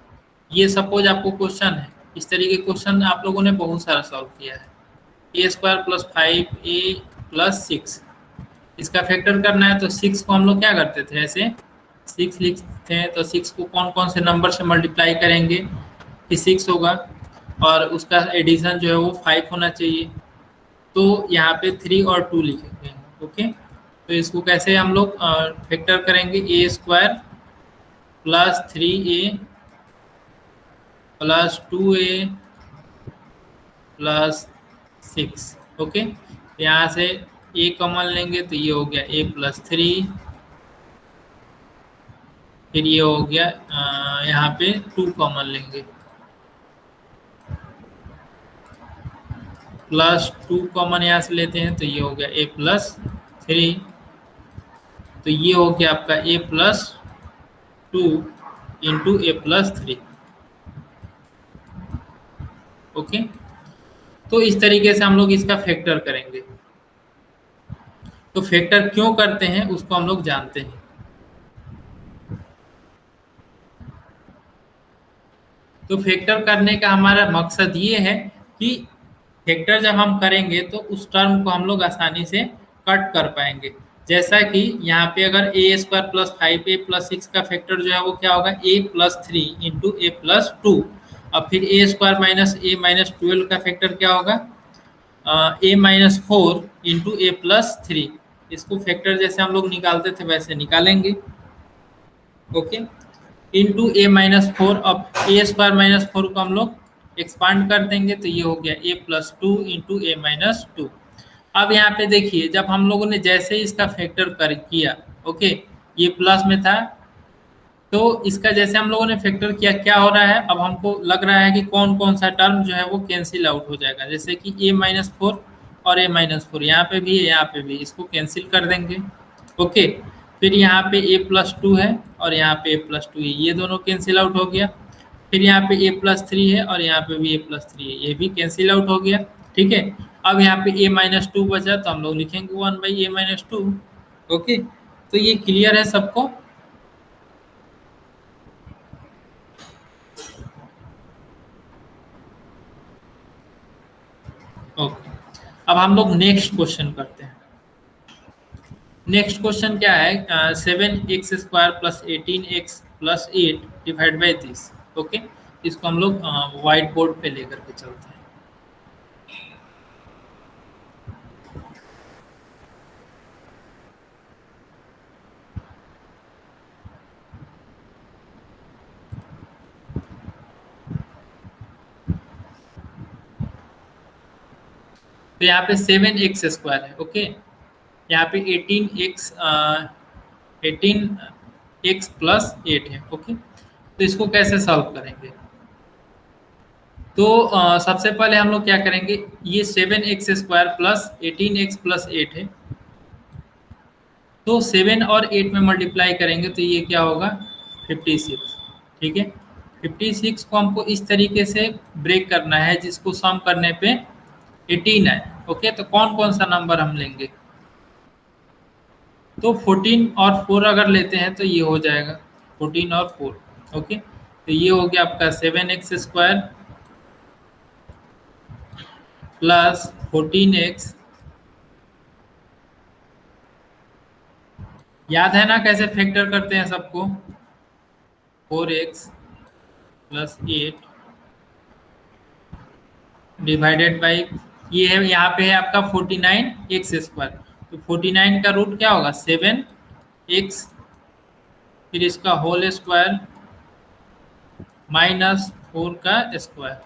ये सपोज आपको क्वेश्चन है, इस तरीके क्वेश्चन आप लोगों ने बहुत सारा सॉल्व किया है। ए स्क्वायर प्लस 5a प्लस 6, इसका फैक्टर करना है, तो 6 को हम लोग क्या करते थे, ऐसे 6 लिखते हैं, तो 6 को कौन कौन से नंबर से मल्टीप्लाई करेंगे कि 6 होगा, और उसका एडिशन जो है वो 5 होना चाहिए, तो यहाँ पे 3 और 2 लिखेंगे। ओके, तो इसको कैसे हम लोग फैक्टर करेंगे, a square plus 3a plus 2a plus 6। Okay, यहाँ से a कॉमन लेंगे, तो ये हो गया a प्लस 3, फिर ये हो गया यहाँ पे 2 कॉमन लेंगे, प्लस 2 कॉमन यहाँ से लेते हैं, तो ये हो गया a प्लस 3, तो ये हो गया आपका a plus 2 into a plus 3। Okay, तो इस तरीके से हम लोग इसका फैक्टर करेंगे। तो फैक्टर क्यों करते हैं उसको हम लोग जानते हैं। तो फैक्टर करने का हमारा मकसद ये है कि फैक्टर जब हम करेंगे तो उस टर्म को हम लोग आसानी से कट कर पाएंगे। जैसा कि यहाँ पे अगर ए स्क्वायर प्लस 5 ए प्लस 6 का फैक्टर जो है वो क्या होगा, ए प्लस 3 इंटू ए प्लस 2। अब फिर ए स्क्वायर माइनस ए माइनस 12 का फैक्टर क्या होगा, ए माइनस 4 इंटू ए प्लस 3। इसको फैक्टर जैसे हम लोग निकालते थे वैसे निकालेंगे। Okay, into a minus 4। अब ए स्क्वायर माइनस 4 को हम लोग एक्सपांड कर देंगे तो ये हो गया ए प्लस 2 इंटू ए माइनस 2। अब यहाँ पे देखिए जब हम लोगों ने जैसे ही इसका फैक्टर कर किया, ओके, ये प्लस में था तो इसका जैसे हम लोगों ने फैक्टर किया क्या हो रहा है, अब हमको लग रहा है कि कौन कौन सा टर्म जो है वो कैंसिल आउट हो जाएगा। जैसे कि ए माइनस 4 और ए माइनस 4 यहाँ पे भी है, यहाँ पे भी, इसको कैंसिल कर देंगे। ओके, फिर यहाँ पे ए प्लस 2 है और यहाँ पे ए प्लस 2 है, ये दोनों कैंसिल आउट हो गया। फिर यहाँ पे ए प्लस 3 है और यहाँ पे भी ए प्लस 3 है, ये भी कैंसिल आउट हो गया। ठीक है, अब यहाँ पे ए माइनस 2 बचा तो हम लोग लिखेंगे 1/a-2। ओके, तो ये क्लियर है सबको। ओके, अब हम लोग नेक्स्ट क्वेश्चन करते हैं। नेक्स्ट क्वेश्चन क्या है, 7x² plus 18x plus 8 divide by 30। Okay, इसको हम लोग व्हाइट बोर्ड पे लेकर के चलते हैं। तो यहाँ पे 7x² है। ओके, यहाँ पे 18x प्लस 8 है। ओके, तो इसको कैसे सॉल्व करेंगे, तो सबसे पहले हम लोग क्या करेंगे, ये 7x² प्लस 18x प्लस 8 है, तो 7 और 8 में मल्टीप्लाई करेंगे तो ये क्या होगा 56। ठीक है, 56 को हमको इस तरीके से ब्रेक करना है जिसको सम करने पे 18 है। ओके, तो कौन कौन सा नंबर हम लेंगे, तो 14 और 4 अगर लेते हैं तो ये हो जाएगा 14 और 4। ओके, तो ये हो गया आपका 7x² प्लस 14x, याद है ना कैसे फैक्टर करते हैं सबको, 4x प्लस 8 डिवाइडेड बाई, ये है यहाँ पे है आपका 49x²। तो 49 का रूट क्या होगा 7x, फिर इसका होल स्क्वायर माइनस 4 का स्क्वायर।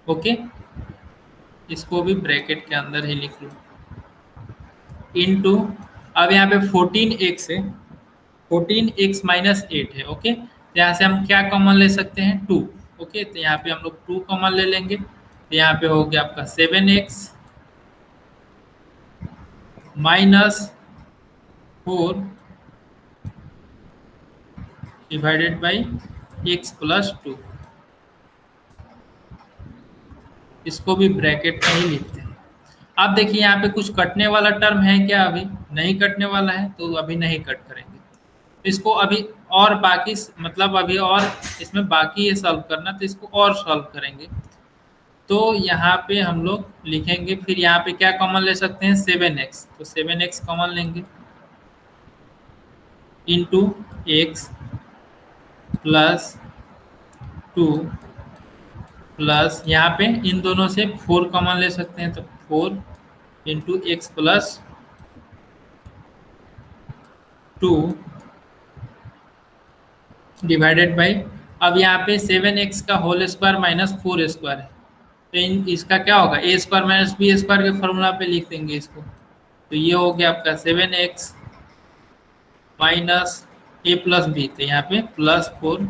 ओके, इसको भी ब्रैकेट के अंदर ही लिख लो, इनटू, अब यहाँ पे 14x है, 14x माइनस 8 है। ओके, तो यहाँ से हम क्या कॉमन ले सकते हैं 2। ओके, तो यहाँ पे हम लोग 2 कॉमन ले लेंगे, तो यहाँ पे हो गया आपका 7x minus 4 divided by x plus 2। इसको भी ब्रैकेट में ही लिखते हैं। अब देखिए यहाँ पे कुछ कटने वाला टर्म है क्या, अभी नहीं कटने वाला है तो अभी नहीं कट करेंगे इसको अभी, और बाकी मतलब अभी और इसमें बाकी है सॉल्व करना, तो इसको और सॉल्व करेंगे। तो यहाँ पे हम लोग लिखेंगे, फिर यहाँ पे क्या कॉमन ले सकते हैं 7x, तो 7x कॉमन लेंगे इंटू एक्स प्लस 2 प्लस यहाँ पे इन दोनों से 4 कॉमन ले सकते हैं, तो 4 into x plus 2 divided by, अब यहाँ पे 7x का होल स्क्वायर माइनस 4 स्क्वायर है, तो इसका क्या होगा ए स्क्वायर माइनस बी स्क्वायर के फॉर्मूला पे लिख देंगे इसको। तो ये हो गया आपका 7x माइनस ए प्लस बी, तो यहाँ पे plus 4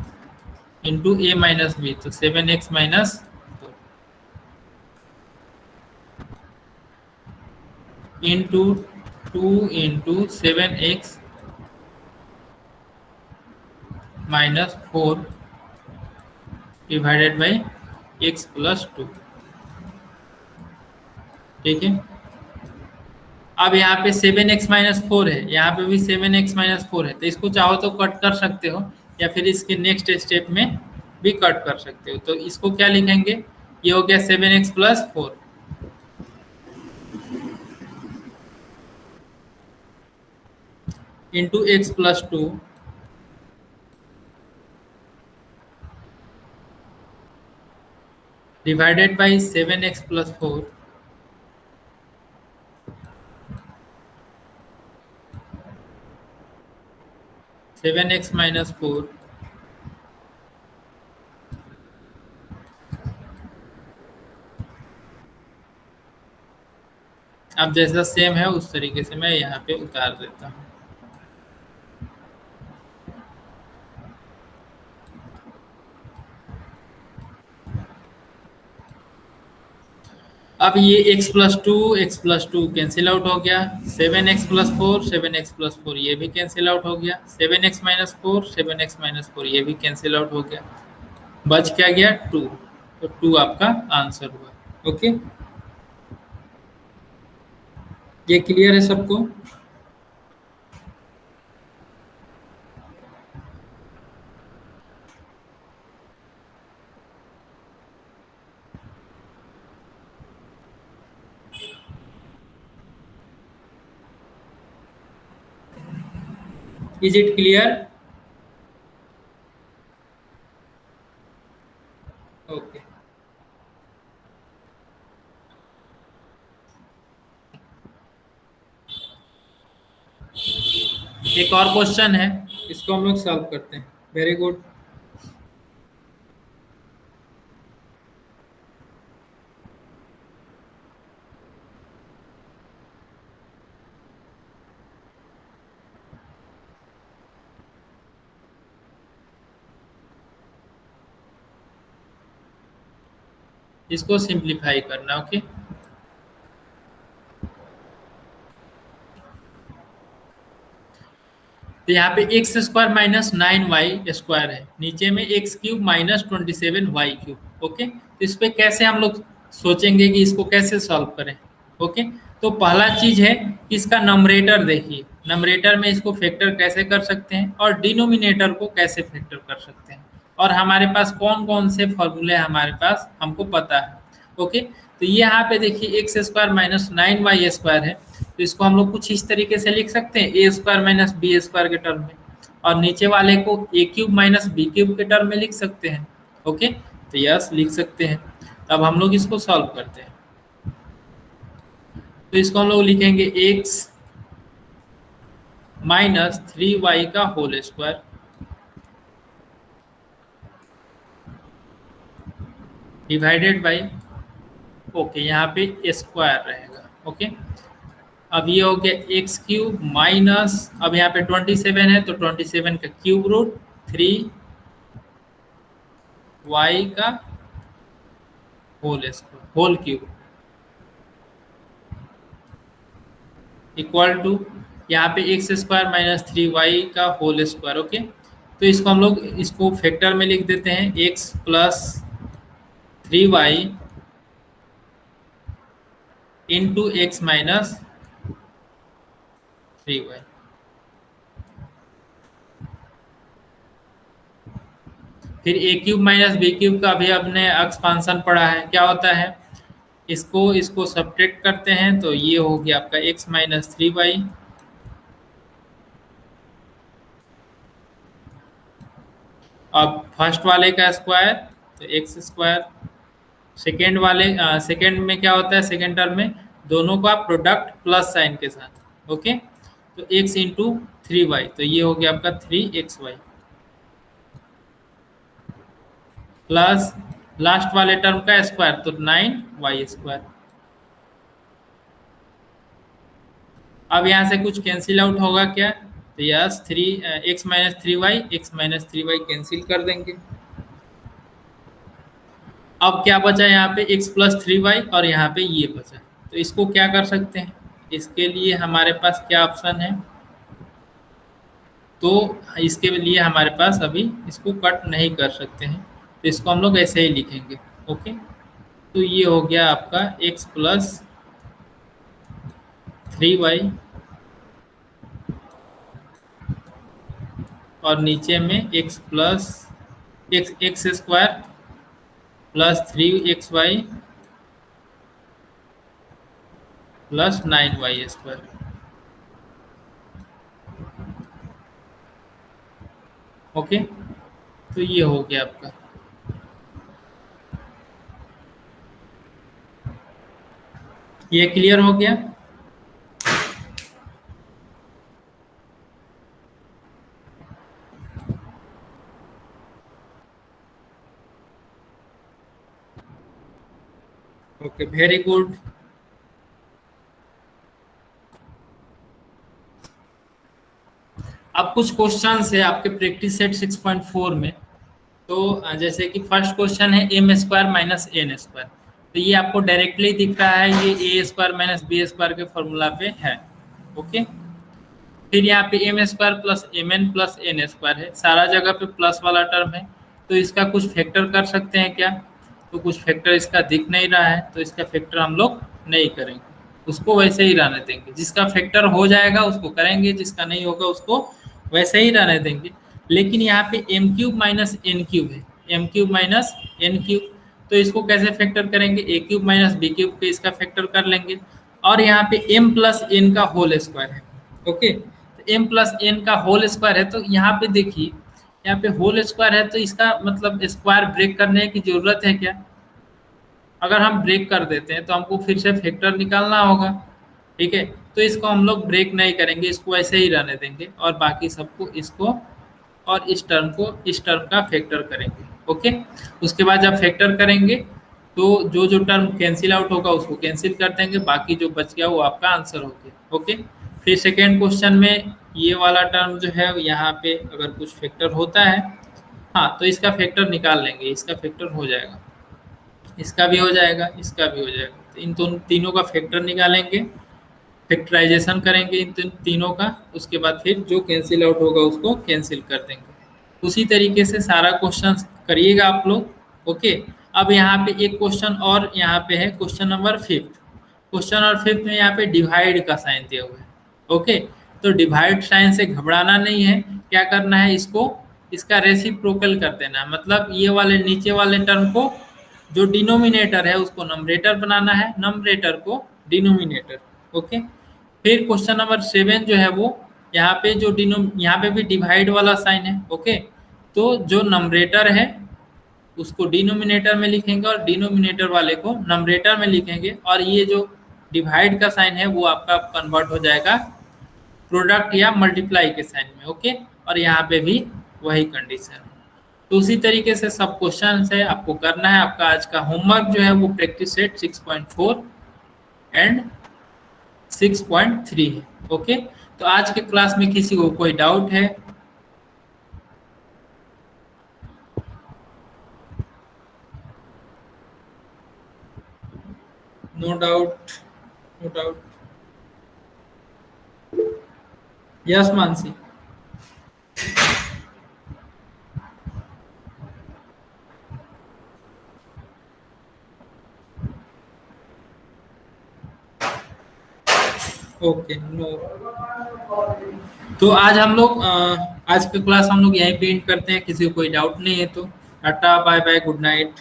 into a minus B, तो 7x minus 4 into 2 into 7x minus 4 divided by x plus 2। ठीक है, अब यहाँ पे 7x माइनस 4 है, यहाँ पे भी 7x माइनस 4 है, तो इसको चाहो तो कट कर सकते हो या फिर इसके नेक्स्ट स्टेप में भी कट कर सकते हो। तो इसको क्या लिखेंगे, ये हो गया 7x plus 4। Into x plus two divided by 7x plus 4 7x minus 4। अब जैसा सेम है उस तरीके से मैं यहाँ पे उतार देता हूँ। अब ये x plus two cancel out हो गया, 7x प्लस 4 ये भी कैंसिल आउट हो गया, 7x माइनस 4 ये भी कैंसिल आउट हो गया, बच क्या गया 2। तो 2 आपका आंसर हुआ। ओके, ये क्लियर है सबको? Is it clear? ओके, एक और क्वेश्चन है, इसको हम लोग सॉल्व करते हैं। Very good. इसको सिंप्लीफाई करना। ओके, तो यहाँ पे x square minus 9y square है, नीचे में x cube minus 27y cube. Okay, तो इस पे कैसे हम लोग सोचेंगे कि इसको कैसे सॉल्व करें। ओके, तो पहला चीज है कि इसका नंबरेटर देखिए, नंबरेटर में इसको फैक्टर कैसे कर सकते हैं और डिनोमिनेटर को कैसे फैक्टर कर सकते हैं, और हमारे पास कौन कौन से फॉर्मूले हमारे पास हमको पता है। ओके, तो ये यहाँ पे देखिए x square minus 9y square है, तो इसको हम लोग कुछ इस तरीके से लिख सकते हैं ए स्क्वायर माइनस बी स्क्वायर के टर्म में, और नीचे वाले को ए क्यूब माइनस बी क्यूब के टर्म में लिख सकते हैं। ओके, तो यस लिख सकते हैं। अब हम लोग इसको सॉल्व करते हैं, तो इसको हम लोग लिखेंगे एक्स माइनस 3y का whole square divided by, okay यहाँ पे स्क्वायर रहेगा। ओके, अब ये हो गया एक्स क्यूब माइनस, अब यहाँ पे 27 है तो 27 का क्यूब रूट 3y का whole square whole cube equal to, यहाँ पे एक्स स्क्वायर माइनस 3y का होल स्क्वायर। ओके, तो इसको हम लोग इसको फैक्टर में लिख देते हैं, x plus 3y into x minus 3y। फिर ए क्यूब माइनस बी क्यूब का भी अपने एक्सपांसन पढ़ा है, क्या होता है, इसको इसको सब्ट्रैक्ट करते हैं तो ये हो गया आपका एक्स माइनस 3y। अब फर्स्ट वाले का स्क्वायर तो एक्स स्क्वायर, सेकेंड वाले सेकेंड में क्या होता है, सेकेंड टर्म में दोनों का प्रोडक्ट प्लस साइन के साथ। ओके, तो एक्स इंटू 3y, तो ये हो गया आपका 3xy प्लस लास्ट वाले टर्म का स्क्वायर तो 9y स्क्वायर। अब यहाँ से कुछ कैंसिल आउट होगा क्या, तो yes 3 x minus three y cancel कर देंगे। अब क्या बचा यहाँ पे x प्लस 3y और यहाँ पे ये बचा, तो इसको क्या कर सकते हैं, इसके लिए हमारे पास क्या ऑप्शन है, तो इसके लिए हमारे पास अभी इसको कट नहीं कर सकते हैं, तो इसको हम लोग ऐसे ही लिखेंगे। ओके, तो ये हो गया आपका x प्लस 3y और नीचे में x plus x square plus 3xy plus 9y square. Okay, तो ये हो गया आपका। ये क्लियर हो गया। Okay, very good. अब कुछ क्वेश्चंस है आपके प्रैक्टिस सेट 6.4 में। तो जैसे कि फर्स्ट क्वेश्चन है M square minus N square. तो ये आपको डायरेक्टली दिख रहा है, ये A square minus B square के फॉर्मूला पे है। ओके, फिर यहाँ पे M square plus M N plus N square है, सारा जगह पे प्लस वाला टर्म है। तो इसका कुछ फैक्टर कर सकते हैं क्या? तो कुछ फैक्टर इसका दिख नहीं रहा है, तो इसका फैक्टर हम लोग नहीं करेंगे, उसको वैसे ही रहने देंगे। जिसका फैक्टर हो जाएगा उसको करेंगे, जिसका नहीं होगा उसको वैसे ही रहने देंगे। लेकिन यहाँ पे m cube minus n cube है, m cube minus n cube. तो इसको कैसे फैक्टर करेंगे? A cube minus B cube पे इसका फैक्टर कर लेंगे। और यहाँ पे एम प्लस एन का होल स्क्वायर है। ओके, तो एम प्लस एन का होल स्क्वायर है, तो यहाँ पे देखिए, यहाँ पे होल स्क्वायर है, तो इसका मतलब स्क्वायर ब्रेक करने की जरूरत है क्या? अगर हम ब्रेक कर देते हैं तो हमको फिर से फैक्टर निकालना होगा। ठीक है, तो इसको हम लोग ब्रेक नहीं करेंगे, इसको ऐसे ही रहने देंगे और बाकी सबको इसको और इस टर्म को इस टर्म का फैक्टर करेंगे। ओके, उसके बाद जब फैक्टर करेंगे तो जो जो टर्म कैंसिल आउट होगा उसको कैंसिल कर देंगे, बाकी जो बच गया वो आपका आंसर हो गया। ओके, फिर सेकेंड क्वेश्चन में ये वाला टर्म जो है यहाँ पे अगर कुछ फैक्टर होता है, हाँ, तो इसका फैक्टर निकाल लेंगे, इसका फैक्टर हो जाएगा, इसका भी हो जाएगा, इसका भी हो जाएगा। तो इन तीनों का फैक्टर निकालेंगे, फैक्टराइजेशन करेंगे इन तीनों का, उसके बाद फिर जो कैंसिल आउट होगा उसको कैंसिल कर देंगे। उसी तरीके से सारा क्वेश्चन करिएगा आप लोग। ओके, अब यहाँ पे एक क्वेश्चन और यहाँ पे है, क्वेश्चन नंबर 5। क्वेश्चन नंबर 5 में यहाँ पे डिवाइड का साइन दिया हुआ है। ओके, तो डिवाइड साइन से घबराना नहीं है, क्या करना है, इसको इसका रेसिप्रोकल कर देना है। मतलब ये वाले नीचे वाले टर्म को, जो डिनोमिनेटर है उसको नंबरेटर बनाना है, नंबरेटर को डिनोमिनेटर। ओके, फिर क्वेश्चन नंबर 7 जो है वो यहाँ पे जो यहाँ पे भी डिवाइड वाला साइन है। ओके, तो जो नंबरेटर है उसको डिनोमिनेटर में लिखेंगे और डिनोमिनेटर वाले को नंबरेटर में लिखेंगे, और ये जो डिवाइड का साइन है वो आपका कन्वर्ट हो जाएगा प्रोडक्ट या मल्टीप्लाई के साइन में। ओके, और यहाँ पे भी वही कंडीशन है। तो उसी तरीके से सब क्वेश्चन है आपको करना है। आपका आज का होमवर्क जो है वो प्रैक्टिस सेट 6.4 एंड 6.3 है। ओके, तो आज के क्लास में किसी को कोई डाउट है? No doubt, no doubt. Yes Mansi. Okay, no. तो आज हम लोग आज का क्लास हम लोग यहीं पे एंड करते हैं। किसी को कोई डाउट नहीं है तो tata bye bye, good night.